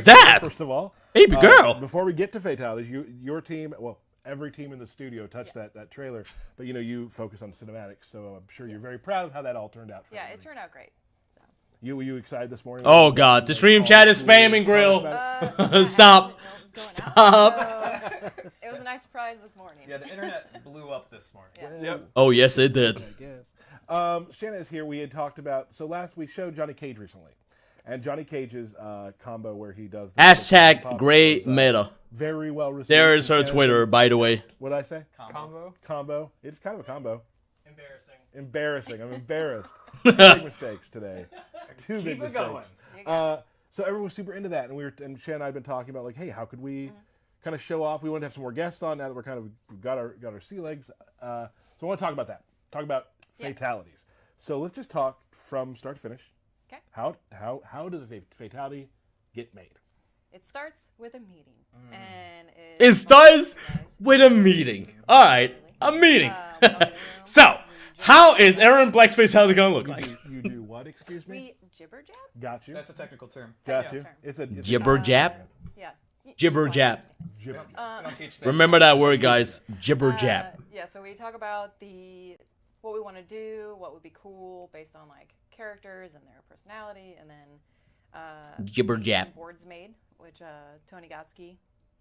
that? First of all, Baby girl. Before we get to fatalities, your team, well, every team in the studio touched that trailer, but you focus on cinematics, so I'm sure you're very proud of how that all turned out. For it turned out great. Were you excited this morning? Oh God, the stream chat is spamming, Grill. Stop. Stop. It was a nice surprise this morning. Yeah, the internet blew up this morning. Yeah. Yep. Oh yes, it did. I guess. Shanna is here. We had talked about, so last we showed Johnny Cage recently, and Johnny Cage's combo where he does Hashtag great meta. Very well received. There is her Twitter, by the way. What did I say? Combo. It's kind of a combo. Embarrassing. I'm embarrassed. Two big mistakes today. Two big mistakes. So everyone was super into that, and Shannon and I had been talking about like, hey, how could we kind of show off? We want to have some more guests on now that we're kind of got our sea legs. So I want to talk about that. Talk about fatalities. So let's just talk from start to finish. Okay. How does a fatality get made? It starts with a meeting, and It starts with a meeting. All right, a meeting. So, how is Aaron Black's fatality gonna look like? You do what? Excuse me. We jibber jab. Got you. That's a technical term. Got you. It's a Jibber jab. Yeah. Jibber jab. Jibber. Don't teach that. Remember that word, guys. Jibber jab. Yeah. So we talk about what we want to do, what would be cool based on like characters and their personality, and then Jibber jab. boards made, which Tony Gotsky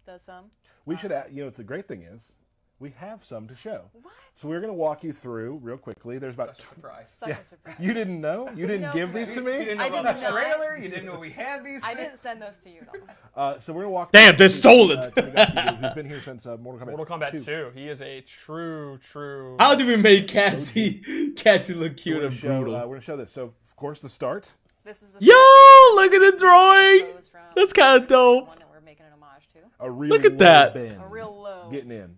does some. We should add, it's a great thing is we have some to show. What? So we're going to walk you through real quickly. There's about Such a surprise. Such a surprise. You didn't know? You didn't give these to You me? didn't know I about did the not. trailer? You didn't know we had these I things? didn't send those to you at all. So we're going to walk Damn, through they stole it. Tony Gotsky, who's been here since Mortal Kombat 2. He is a true. How do we make Cassie look cute and brutal? We're going to show this. So, of course, the start. This is the Yo, look at the drawing. That's kind of dope. One that we're making an homage to. A real Look at low that. bend. A real low. Getting in.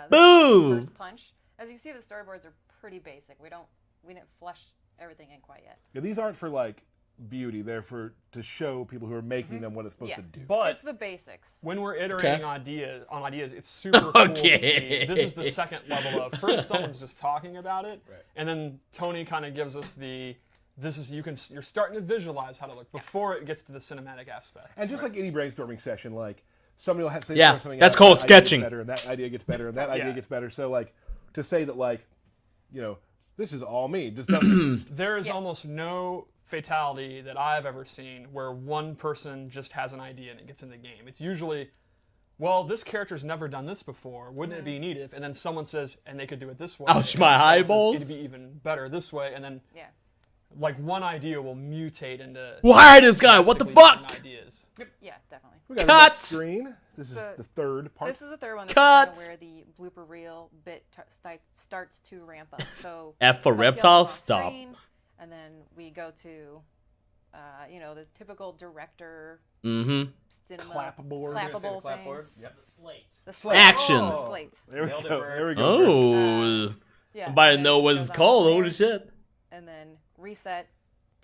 Boom. First punch. As you see, the storyboards are pretty basic. We didn't flesh everything in quite yet. Yeah, these aren't for, like, beauty. They're to show people who are making them what it's supposed to do. But It's the basics. when we're iterating on ideas, it's super cool to see. This is the second level of first someone's just talking about it, and then Tony kind of gives us you're starting to visualize how to look before it gets to the cinematic aspect. And just like any brainstorming session, like, somebody will say something that's else, called that idea gets sketching. better, and that idea gets better, and that idea gets better. So, like, to say that, like, this is all me, just doesn't. There is almost no fatality that I've ever seen where one person just has an idea and it gets in the game. It's usually, well, this character's never done this before. Wouldn't it be neat if? And then someone says, and they could do it this way. Ouch, And my someone says, eyeballs. It'd be even better this way. And then, like, one idea will mutate into. Why this guy? What the drastically fuck? different Ideas. Yeah, definitely. We got a Cut! next screen. This is the third part. This is the third one. This Cut! is where the blooper reel bit starts to ramp up. So F for cuts you reptile, off on stop. screen, and then we go to, the typical director Mm-hmm. cinema Clapboard. clappable Clapboard. things. Yep. The slate. The slate. Action. The slate. There we Nailed it, go. Bert. There we go. Oh. Yeah. Somebody and know then what it it's goes on called. from Holy there, shit. And then reset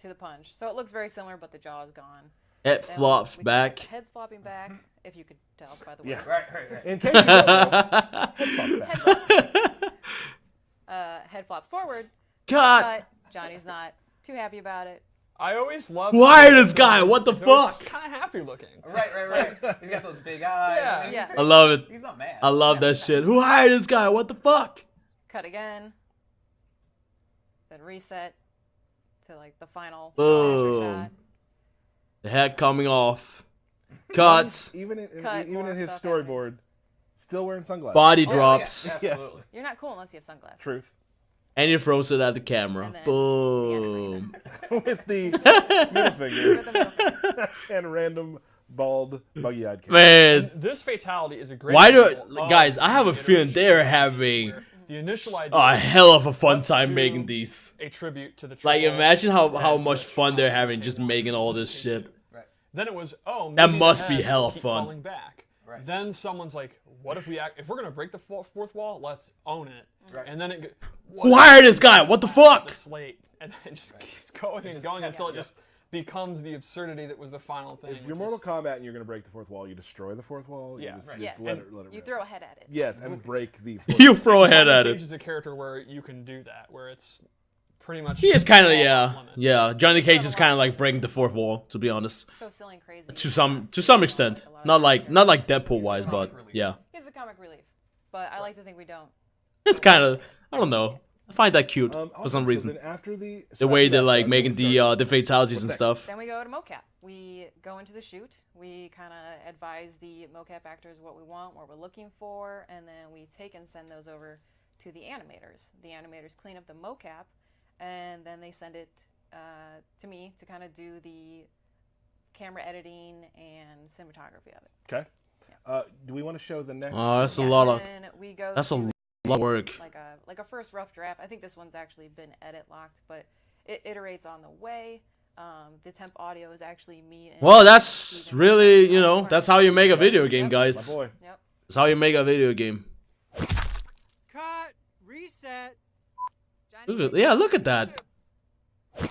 to the punch. So it looks very similar, but the jaw is gone. It Then flops we- back. Head's flopping back, if you could tell by the way. Yeah. Right. In case you don't know, head flop back. Head flops forward. God. But Johnny's not too happy about it. I always love. Why this guy? What the fuck? Kind of happy looking. Right. He's got those big eyes. Yeah. I mean, Yeah. he's- I love it. He's not mad. I love that shit. Who hired this guy? What the fuck? Cut again. Then reset to like the final Boom. shot. The head coming off. Cuts. Even in Cut, more his stuff storyboard, still wearing sunglasses. Body Oh, drops. Yeah, absolutely. You're not cool unless you have sunglasses. Truth. And he throws it at the camera. And then Boom. With the middle finger With the middle finger. and random bald buggy-eyed kid. Man. This fatality is a great. Why do example of guys? I have a the feeling iteration they're of having where the initial idea. a hell of a fun Let's time do making these. a tribute to the. Like, troll imagine how and much the fun they're troll having came just on making all and this came shit. Then it was That maybe must the be heads hella will keep fun. falling back. Right. Then someone's like, "What if if we're gonna break the fourth wall? Let's own it." Right. And then it. Who hired this guy? What the fuck? The slate, and then it just keeps going and going until it just becomes the absurdity that was the final thing. If you're which Mortal is- Kombat and you're going to break the fourth wall, you destroy the fourth wall. Yeah. You just, Right. you Yes. just let it You rip. throw a head at it. Yes, and break the fourth You wall. throw a head at Cage it. is a character where you can do that, where it's pretty much. He is kind of all yeah, off limits. yeah. Johnny Cage is kind of like breaking the fourth wall, to be honest. So silly and crazy. To some extent, not like deadpool wise, but yeah. He's the comic relief, but I like to think we don't. It's kind of, I don't know. I find that cute for Awesome. some So reason. then after the The way they're after that like stuff, making we start- the fatalities and next? stuff. Then we go to mocap. We go into the shoot. We kind of advise the mocap actors what we want, what we're looking for, and then we take and send those over to the animators. The animators clean up the mocap, and then they send it to me to kind of do the camera editing and cinematography of it. Okay. Do we want to show the next? Oh, that's a lot of. And we go That's a to lot of work. like a first rough draft. I think this one's actually been edit locked, but it iterates on the way. The temp audio is actually me. And Well, that's Steven. really, you know, that's how you make a video game, Yep. guys. My boy. Yep. That's how you make a video game. Cut. Reset. Look at, yeah, look at that.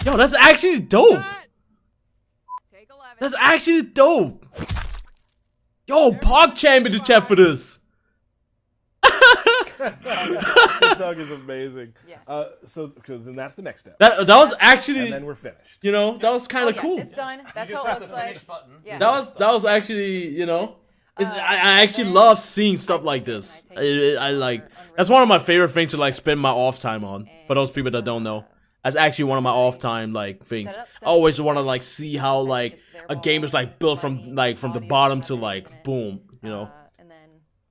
Yo, that's actually dope. Cut. Take 11. That's actually dope. Yo, Pog champion the chat for this. Doug is amazing. Yeah. So then that's the next step. That was actually, And then we're finished. you know, that was kind Oh, of yeah, cool. it's done. That's You just how it press the looks like. finish button. Yeah. That was actually, you know, I actually then love seeing stuff I like take it this. and I take it I to like, Unreal that's one of my favorite things to like spend my off time on. For And, those people that don't know, that's actually one of my off time like things. Set up, I always set want to up, like see how I think like it's their a game is ball, like built from lighting, like from the audio, bottom to whatever like in it. boom, you know. And then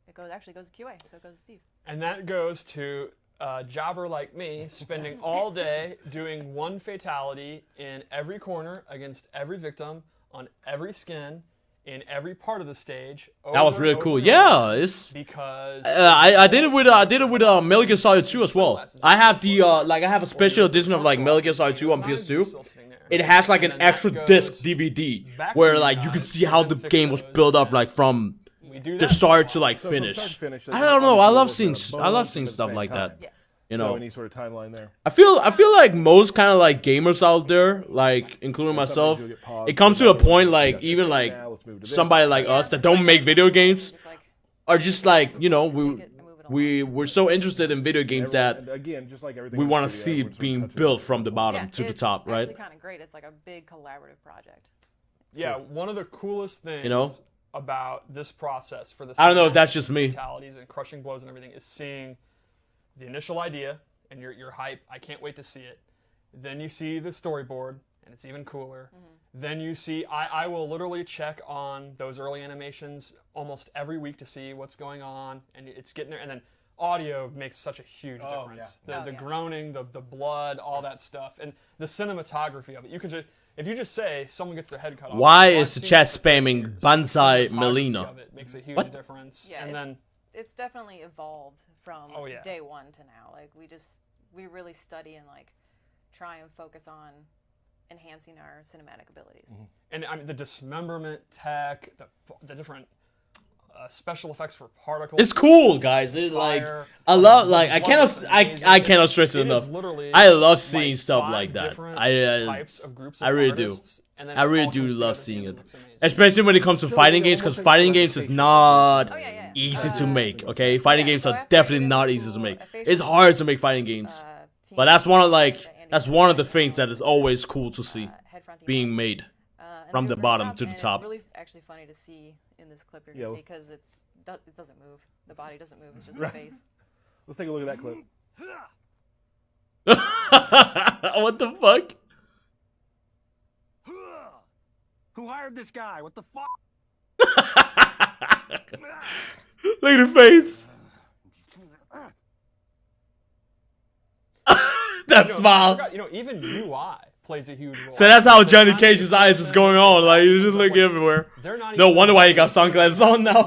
it actually goes to QA, so it goes to Steve. And that goes to a jobber like me, spending all day doing one fatality in every corner against every victim on every skin in every part of the stage. That was over really and cool. over and Yeah, over, it's. because I did it with Metal Gear Solid 2 as well. I have the like I have a special edition of like Metal Gear Solid 2 on PS2. It has like an extra disc DVD where like you can see how the game was built up like from we do the that start to like So from finish. start to finish, I don't know. I love obviously seeing there's I love bones, seeing but at the stuff same like that. time. Yes. You So know, any sort of timeline there. I feel like most kind of like gamers out there, like including myself, Sometimes you'll get paused, it comes to you'll a get point paused, like yeah, even just like now, let's move to this. somebody like us that don't make video games Just like are just like, you know, take it and move it along. we're so interested in video games that And again, just like everything we in want to the see studio, it everyone's being sort of built touching from the bottom Yeah, to the it's top, right? actually kind of great. It's like a big collaborative project. Yeah, one of the coolest things know? about this process for the I don't know if that's just me. fatalities and crushing blows and everything is seeing the initial idea and your hype. I can't wait to see it. Then you see the storyboard and it's even cooler. Then you see I will literally check on those early animations almost every week to see what's going on, and it's getting there. And then audio makes such a huge difference. The yeah. groaning, the blood, all that stuff, and the cinematography of it. You can just if you just say someone gets their head cut off. Why watch is the scenes chat for 30 spamming years. Banzai Cinematography Melina? of it makes a huge What? difference. Yeah, and it's, then it's definitely evolved from Oh, yeah. day one to now. Like we really study and like try and focus on enhancing our cinematic abilities. and I mean the dismemberment tech, the different special effects for particles. It's cool, guys. It's like fire, I love the like I blood cannot is amazing. I cannot stress it It enough. is literally I love seeing like stuff 5 like that. different types of groups of I really do. artists, and then I it really all do comes love together seeing and it, looks amazing. especially when it comes to fighting games, because fighting games is not Oh yeah. easy to make. Okay, fighting yeah, games so are after I definitely did not the easy to make. full facial It's hard to make fighting games, team but that's one of like that Andy that's did, one of the things that is always cool to see head fronting being up, made. and from it the goes right bottom up, to the and top. It's really actually funny to see in this clip you're Yeah, gonna see let's- because it doesn't move. The body doesn't move. It's just Right. the face. Let's take a look at that clip. What the fuck? Who hired this guy? What the fuck? Look at the face. That I smile. forgot, even UI plays a huge role. So that's how Johnny Not Cage's even eyes is going on. Like you just but, look everywhere. They're not No even wonder why you got the sunglasses same on now.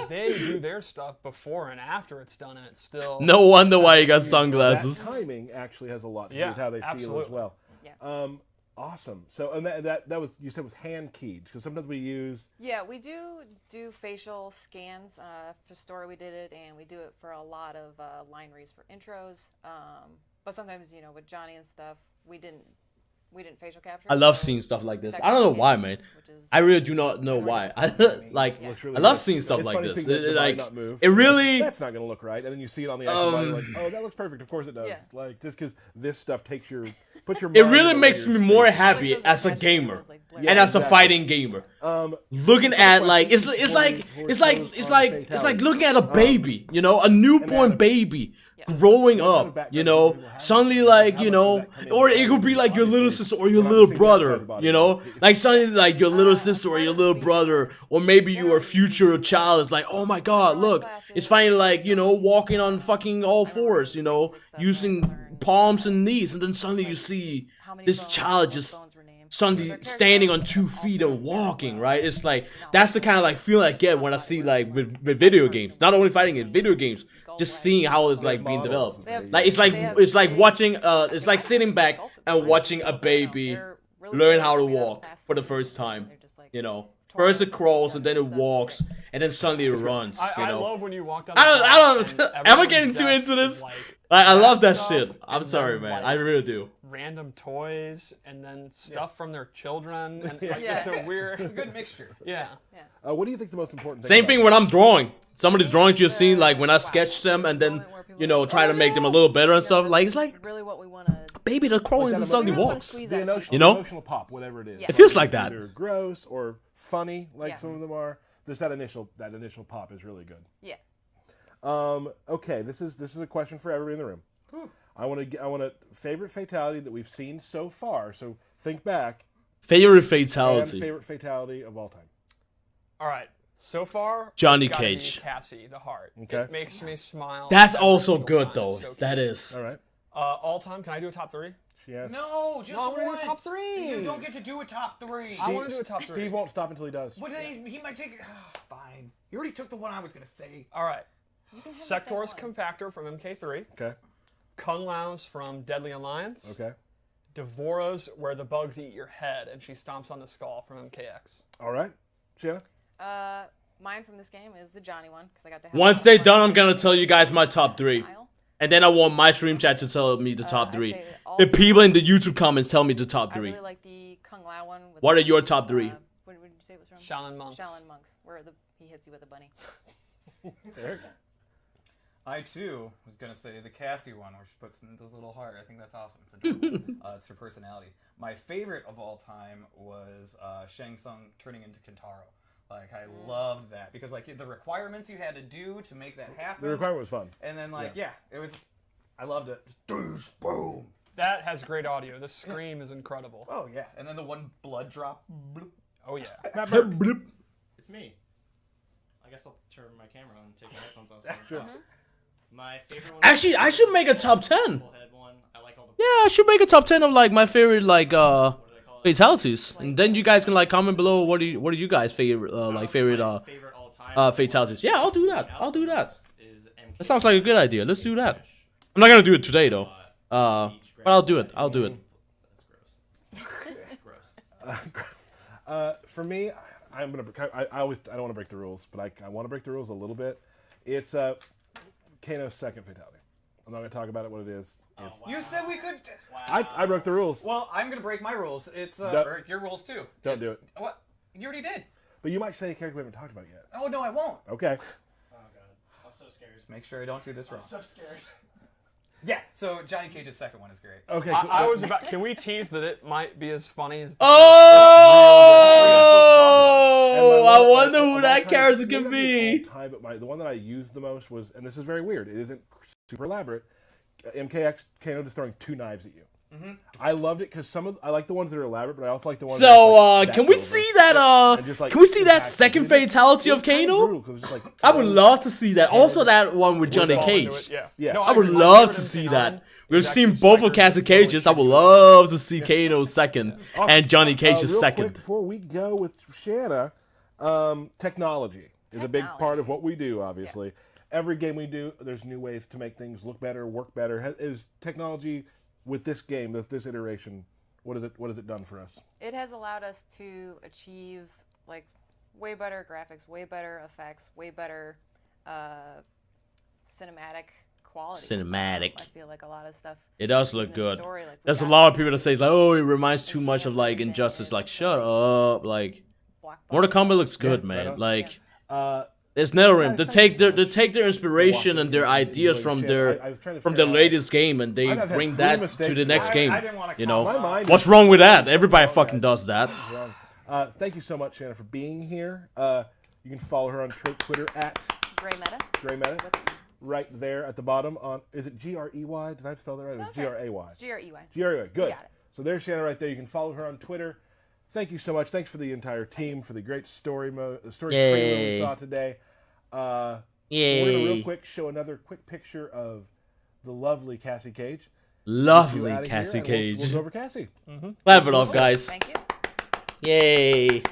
They do their stuff before and after it's done, and it's still. No wonder why you got That sunglasses. timing actually has a lot to do Yeah, with how they feel as absolutely. well. Yeah. Awesome. So and that was you said was hand keyed because sometimes we use Yeah, we do facial scans. For story we did it, and we do it for a lot of line reads for intros. But sometimes, with Johnny and stuff, we didn't we didn't facial capture. I love so seeing stuff like this. I technical don't know why, game, man. which is- I really do not know why. I like. Looks really I love good. seeing stuff It's like funny this. seeing the body Like not move. it really. That's not going to look right, and then you see it on the actual body, like, oh, that looks perfect. Of course it does. Yeah. Like just because this stuff takes your puts your. It mind really in a makes later me more state. happy Like those, as a like, gamer vegetables, like, blur Yeah, and as a exactly. fighting gamer. Looking Another at like question it's before like we it's like close it's on like it's like fatality. looking at a baby, you know, a newborn Adam. baby Yeah. growing What kind of up, background you do know, people have? suddenly How like, much you does know, that come in? or it could be like your little Obviously, sister or your we're not little seeing the outside of the brother, body, you know, but it's- like suddenly like your little sister or part your of little being brother, like, or maybe your generally future speaking, child is like, oh my god, look, it's finally like, you know, walking on fucking all fours, you know, using palms and knees, and then suddenly you see how many this bones, child what just bones were named. suddenly Their character standing on arcs 2 are feet also and walking, right? It's like No. that's the kind of like feeling I get when I see like with video games, not only fighting in video games, just seeing how it's like being models developed. that they Like use. it's like watching it's like sitting back and watching a baby learn how to walk for the first time. You know, first it crawls and then it walks and then suddenly it runs. You I know, love when you walk down. I don't- the am I everyone's getting too desk into is, this? like, I love that stuff, shit. I'm and sorry, then, man. like, I really do. random toys and then stuff from their children and like Yeah. it's a weird. It's a good mixture. Yeah. What do you think the most important thing? Same about thing when I'm drawing. Some of the drawings you've seen, like when I sketch them and then, you know, try to make them a little better and stuff. Like it's like, really what we want to. baby, they're crawling Like and that suddenly emotional- walks. the emotional, You know? emotional pop, whatever it is. Yeah. It feels like that. Either gross or funny, like Yeah. some of them are. Just that initial pop is really good. Yeah. Okay, this is a question for everybody in the room. I want to favorite fatality that we've seen so far. So think back. Favorite And fatality. favorite fatality of all time. All right. So far, Johnny it's gotta be Cage. Cassie, the heart. Okay. It makes me smile. That's every also single good time. though. So That cute. is. All right. All time. Can I do a top 3? She has. No, just No, I want to one. do a top 3. You don't get to do a top 3. I want to do a top 3. Steve won't stop until he does. What he might take. Fine. You already took the one I was gonna say. All right. You can have the same Sector's one. Compactor from MK3. Okay. Kung Lao's from Deadly Alliance. Okay. Devora's where the bugs eat your head and she stomps on the skull from MKX. All right. Shanna. Mine from this game is the Johnny one because I got to. Have Once a they're lot of done, fun I'm gonna with tell you guys my top 3. style. And then I want my stream chat to tell me the top I'd 3. say all The time, people in the YouTube comments tell me the top I 3. really like the Kung Lao one. With What the, are your top 3? What did you say it was from? Shaolin Monks. Shaolin Monks, where he hits you with a bunny. Eric. I too was gonna say the Cassie one, where she puts in this little heart. I think that's awesome. It's adorable. It's her personality. My favorite of all time was Shang Tsung turning into Kintaro. Like I loved that because like the requirements you had to do to make that happen. The requirement was fun. And then like yeah, it was. I loved it. Just douche, boom. That has great audio. The scream is incredible. Oh yeah, and then the one blood drop. Bloop. Oh yeah. Bloop. It's me. I guess I'll turn my camera on and take my headphones off. So. Sure. My favorite one. Actually, I should make a top 10. Head one. I like all the. Yeah, I should make a top 10 of like my favorite like What do they call it? fatalities. And then you guys can like comment below what are you guys favorite like favorite My favorite all-time fatalities. Yeah, I'll do that. I'll do that. Is MK. That sounds like a good idea. Let's do that. I'm not gonna do it today though. But I'll do it. I'll do it. That's gross. For me, I'm gonna. I don't want to break the rules, but I want to break the rules a little bit. It's Kano's second fatality. I'm not gonna talk about it. What it is. Oh, wow. You said we could. I broke the rules. Well, I'm gonna break my rules. It's Don't- or your rules too. don't do It's- What? You already did. But you might say a character we haven't talked about yet. Oh no, I won't. Okay. Oh god. I'm so scared. Make sure I don't do this wrong. So scared. Yeah. So Johnny Cage's second one is great. Okay. I was about. Can we tease that it might be as funny as? The Oh, I wonder who that character could be. The one that I used the most was, and this is very weird. It isn't super elaborate. MKX Kano just throwing 2 knives at you. I loved it because I like the ones that are elaborate, but I also like the ones. that So, it's like, can we that's see over. that? And just, like, Can we see that impactful. second It is- fatality of it's kinda Kano? brutal 'cause it's just, like, I would love to see that. Also, that one with Johnny fall into Cage. it, Yeah. Yeah. No, I would agree. My love favorite to see MK9 that. We've is seen actually both of Striker's Cassie Story Cage's. I would Tribute. love to see Kano's second and Johnny Cage's real second. Quick, before we go with Shanna, technology is a big part of what we do. Obviously, every game we do, there's new ways to make things look better, work better. Is technology with this game, this iteration, what has it done for us? It has allowed us to achieve like way better graphics, way better effects, way better cinematic quality. Cinematic. I feel like a lot of stuff. It does look even the good. story, like, we There's a got lot of people that say like, oh, it reminds too much of like everything Injustice. is Like, shut up. Like, Black Mortal Button. Kombat looks good, Yeah, man. right on. Like, Uh, there's NetherRealm. They Guys, take thank you their so much inspiration and their ideas from their latest game, and they I've had bring 3 that mistakes to the today. next game. I didn't want to You know, My mind what's is- wrong with that? Everybody fucking does that. wrong. Thank you so much, Shanna, for being here. You can follow her on Twitter at Gray Meta. Gray Meta, right there at the bottom. On is it Grey? Did I spell that right? That's It's Gray. It's G-R-E-Y. Gray. Good. got it. So there's Shanna right there. You can follow her on Twitter. Thank you so much. Thanks for the entire team for the great story trailer we saw today. So we're gonna real Yay. quick show another quick picture of the lovely Cassie Cage. Lovely Outta here, Cassie and Cage. We'll go over Cassie. Clap it off, guys. Thank you. Yay.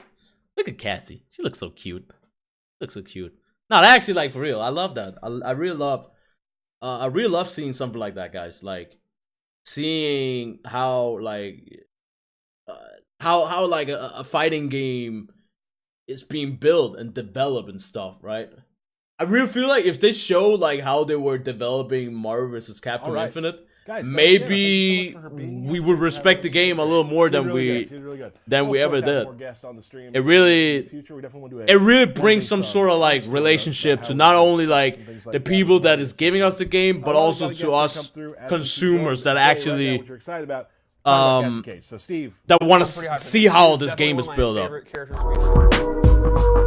Look at Cassie. She looks so cute. Looks so cute. No, actually, like, for real, I love that. I really love seeing something like that, guys. Like, seeing how, like, how like a fighting game is being built and developed and stuff, right? I really feel like if they show like how they were developing Marvel vs. Capcom All right. Infinite, Guys, so maybe again, thank you so much for her being here. we would respect the game a little more She was than really we good. She was really good. than we We'll, of ever course, have did. more guests on the stream It really- in the future. We definitely want to do It really one brings based some on sort of like story, relationship how to we not do only things like and things like the that. people that is giving us the game, but A lot of also guests to gonna come us through as we keep consumers going that today, right now, actually which we're excited about. Talking about Cassie Cage. So Steve, that want Pretty to hyped. see how It's this definitely game one is of my built up. favorite characters.